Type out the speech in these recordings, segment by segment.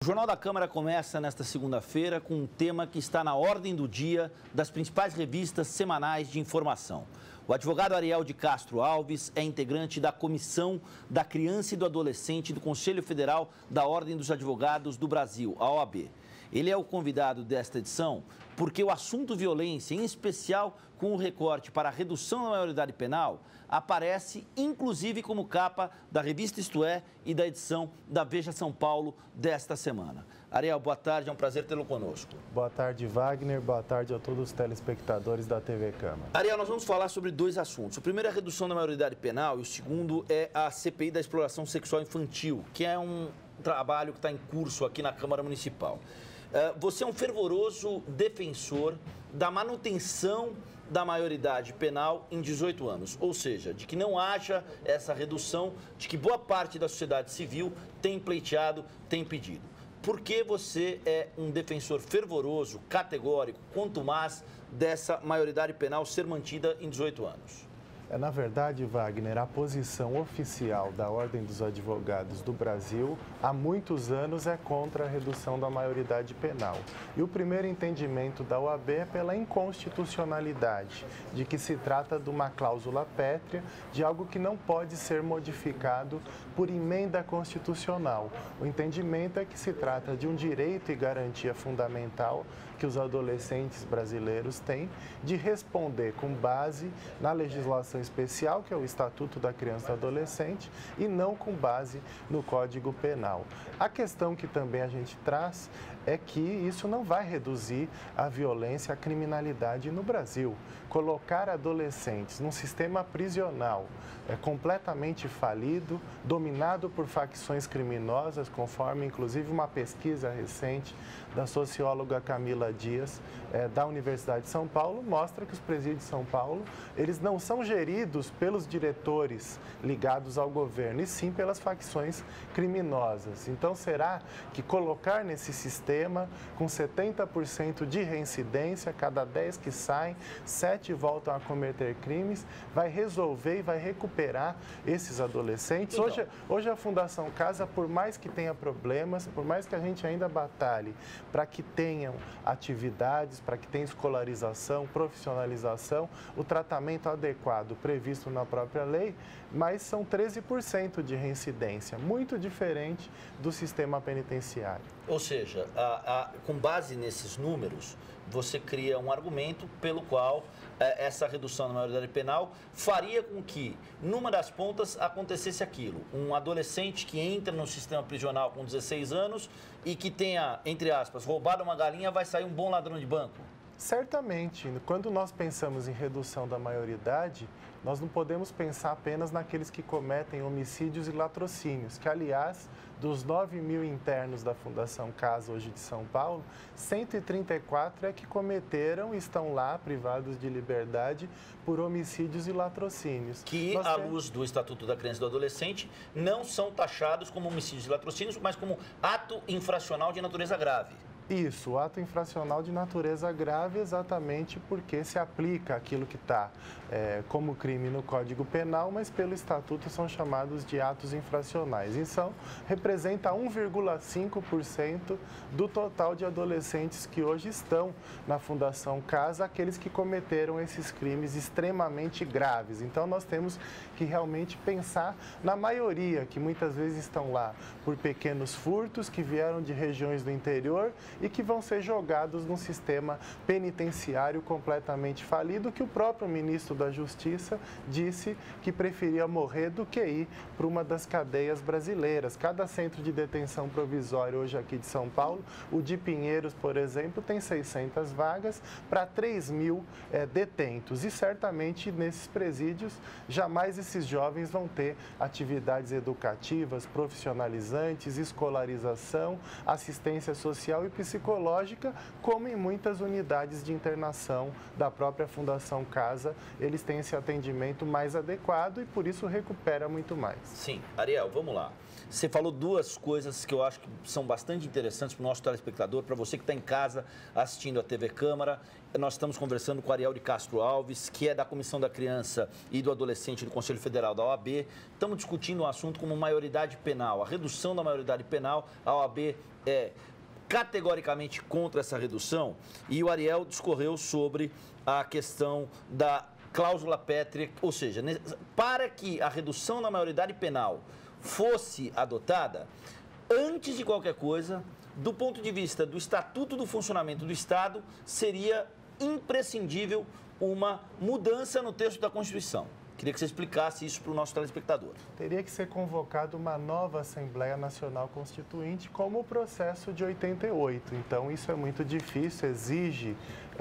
O Jornal da Câmara começa nesta segunda-feira com um tema que está na ordem do dia das principais revistas semanais de informação. O advogado Ariel de Castro Alves é integrante da Comissão da Criança e do Adolescente do Conselho Federal da Ordem dos Advogados do Brasil, a OAB. Ele é o convidado desta edição porque o assunto violência, em especial com o recorte para a redução da maioridade penal, aparece inclusive como capa da revista Isto É e da edição da Veja São Paulo desta semana. Ariel, boa tarde, é um prazer tê-lo conosco. Boa tarde, Wagner. Boa tarde a todos os telespectadores da TV Câmara. Ariel, nós vamos falar sobre dois assuntos. O primeiro é a redução da maioridade penal e o segundo é a CPI da exploração sexual infantil, que é um trabalho que está em curso aqui na Câmara Municipal. Você é um fervoroso defensor da manutenção da maioridade penal em 18 anos, ou seja, de que não haja essa redução, de que boa parte da sociedade civil tem pleiteado, tem pedido. Por que você é um defensor fervoroso, categórico, contumaz dessa maioridade penal ser mantida em 18 anos? Na verdade, Wagner, a posição oficial da Ordem dos Advogados do Brasil há muitos anos é contra a redução da maioridade penal. E o primeiro entendimento da OAB é pela inconstitucionalidade, de que se trata de uma cláusula pétrea, de algo que não pode ser modificado por emenda constitucional. O entendimento é que se trata de um direito e garantia fundamental que os adolescentes brasileiros têm de responder com base na legislação especial, que é o Estatuto da Criança e do Adolescente, e não com base no Código Penal. A questão que também a gente traz é que isso não vai reduzir a violência, a criminalidade no Brasil. Colocar adolescentes num sistema prisional completamente falido, dominado por facções criminosas, conforme inclusive uma pesquisa recente da socióloga Camila Dias, da Universidade de São Paulo, mostra que os presídios de São Paulo, eles não são geridos pelos diretores ligados ao governo, e sim pelas facções criminosas. Então, será que colocar nesse sistema, com 70% de reincidência, cada 10 que saem, 7 voltam a cometer crimes, vai resolver e vai recuperar esses adolescentes? Então, hoje a Fundação Casa, por mais que tenha problemas, por mais que a gente ainda batalhe para que tenham atividades, para que tenha escolarização, profissionalização, o tratamento adequado previsto na própria lei, mas são 13% de reincidência, muito diferente do sistema penitenciário. Ou seja, com base nesses números, você cria um argumento pelo qual essa redução da maioridade penal faria com que, numa das pontas, acontecesse aquilo. Um adolescente que entra no sistema prisional com 16 anos e que tenha, entre aspas, roubado uma galinha, vai sair um bom ladrão de banco? Certamente. Quando nós pensamos em redução da maioridade, nós não podemos pensar apenas naqueles que cometem homicídios e latrocínios, que, aliás, dos 9 mil internos da Fundação Casa, hoje de São Paulo, 134 é que cometeram e estão lá privados de liberdade por homicídios e latrocínios. Que, à luz do Estatuto da Criança e do Adolescente, não são taxados como homicídios e latrocínios, mas como ato infracional de natureza grave. Isso, o ato infracional de natureza grave, exatamente porque se aplica aquilo que está como crime no Código Penal, mas pelo Estatuto são chamados de atos infracionais. Então, representa 1,5% do total de adolescentes que hoje estão na Fundação Casa, aqueles que cometeram esses crimes extremamente graves. Então, nós temos que realmente pensar na maioria, que muitas vezes estão lá por pequenos furtos, que vieram de regiões do interior e que vão ser jogados num sistema penitenciário completamente falido, que o próprio ministro da Justiça disse que preferia morrer do que ir para uma das cadeias brasileiras. Cada centro de detenção provisória hoje aqui de São Paulo, o de Pinheiros, por exemplo, tem 600 vagas para 3 mil detentos. E certamente nesses presídios, jamais esses jovens vão ter atividades educativas, profissionalizantes, escolarização, assistência social e psicologia psicológica, como em muitas unidades de internação da própria Fundação Casa, eles têm esse atendimento mais adequado e por isso recupera muito mais. Sim. Ariel, vamos lá. Você falou duas coisas que eu acho que são bastante interessantes para o nosso telespectador, para você que está em casa assistindo a TV Câmara. Nós estamos conversando com o Ariel de Castro Alves, que é da Comissão da Criança e do Adolescente do Conselho Federal da OAB. Estamos discutindo um assunto como maioridade penal, a redução da maioridade penal. A OAB é categoricamente contra essa redução e o Ariel discorreu sobre a questão da cláusula pétrea, ou seja, para que a redução da maioridade penal fosse adotada, antes de qualquer coisa, do ponto de vista do Estatuto do Funcionamento do Estado, seria imprescindível uma mudança no texto da Constituição. Queria que você explicasse isso para o nosso telespectador. Teria que ser convocada uma nova Assembleia Nacional Constituinte, como o processo de 88. Então, isso é muito difícil, exige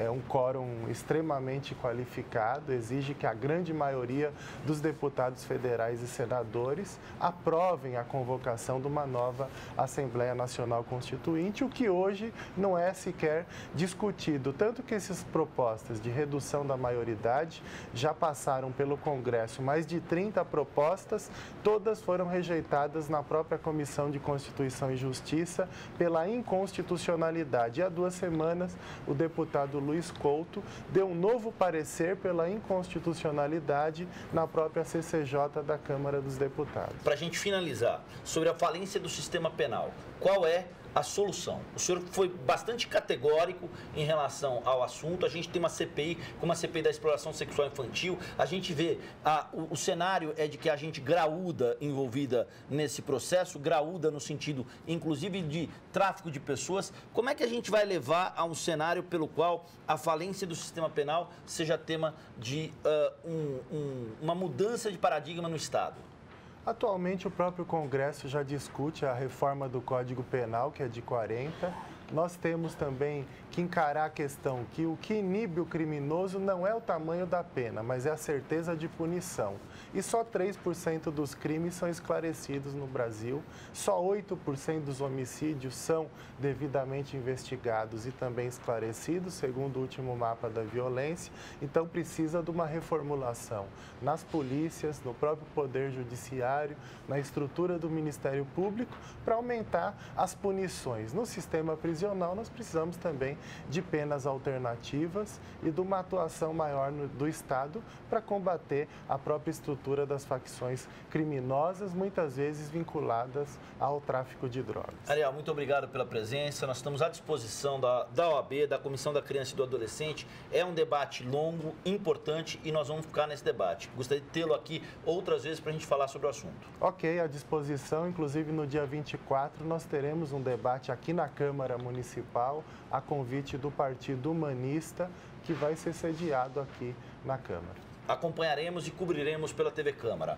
um quórum extremamente qualificado, exige que a grande maioria dos deputados federais e senadores aprovem a convocação de uma nova Assembleia Nacional Constituinte, o que hoje não é sequer discutido. Tanto que essas propostas de redução da maioridade já passaram pelo Congresso, mais de 30 propostas, todas foram rejeitadas na própria Comissão de Constituição e Justiça pela inconstitucionalidade. E há 2 semanas, o deputado Luiz Couto deu um novo parecer pela inconstitucionalidade na própria CCJ da Câmara dos Deputados. Para a gente finalizar, sobre a falência do sistema penal, qual é a solução? O senhor foi bastante categórico em relação ao assunto. A gente tem uma CPI, como a CPI da exploração sexual infantil. A gente vê, o cenário é de que a gente graúda envolvida nesse processo, graúda no sentido, inclusive, de tráfico de pessoas. Como é que a gente vai levar a um cenário pelo qual a falência do sistema penal seja tema de uma mudança de paradigma no Estado? Atualmente, o próprio Congresso já discute a reforma do Código Penal, que é de 40. Nós temos também que encarar a questão que o que inibe o criminoso não é o tamanho da pena, mas é a certeza de punição. E só 3% dos crimes são esclarecidos no Brasil, só 8% dos homicídios são devidamente investigados e também esclarecidos, segundo o último mapa da violência. Então, precisa de uma reformulação nas polícias, no próprio Poder Judiciário, na estrutura do Ministério Público, para aumentar as punições. No sistema prisional, nós precisamos também de penas alternativas e de uma atuação maior do Estado para combater a própria estrutura das facções criminosas, muitas vezes vinculadas ao tráfico de drogas. Ariel, muito obrigado pela presença. Nós estamos à disposição da OAB, da Comissão da Criança e do Adolescente. É um debate longo, importante e nós vamos ficar nesse debate. Gostaria de tê-lo aqui outras vezes para a gente falar sobre o assunto. Ok, à disposição. Inclusive, no dia 24, nós teremos um debate aqui na Câmara Municipal, a convite do Partido Humanista, que vai ser sediado aqui na Câmara. Acompanharemos e cobriremos pela TV Câmara.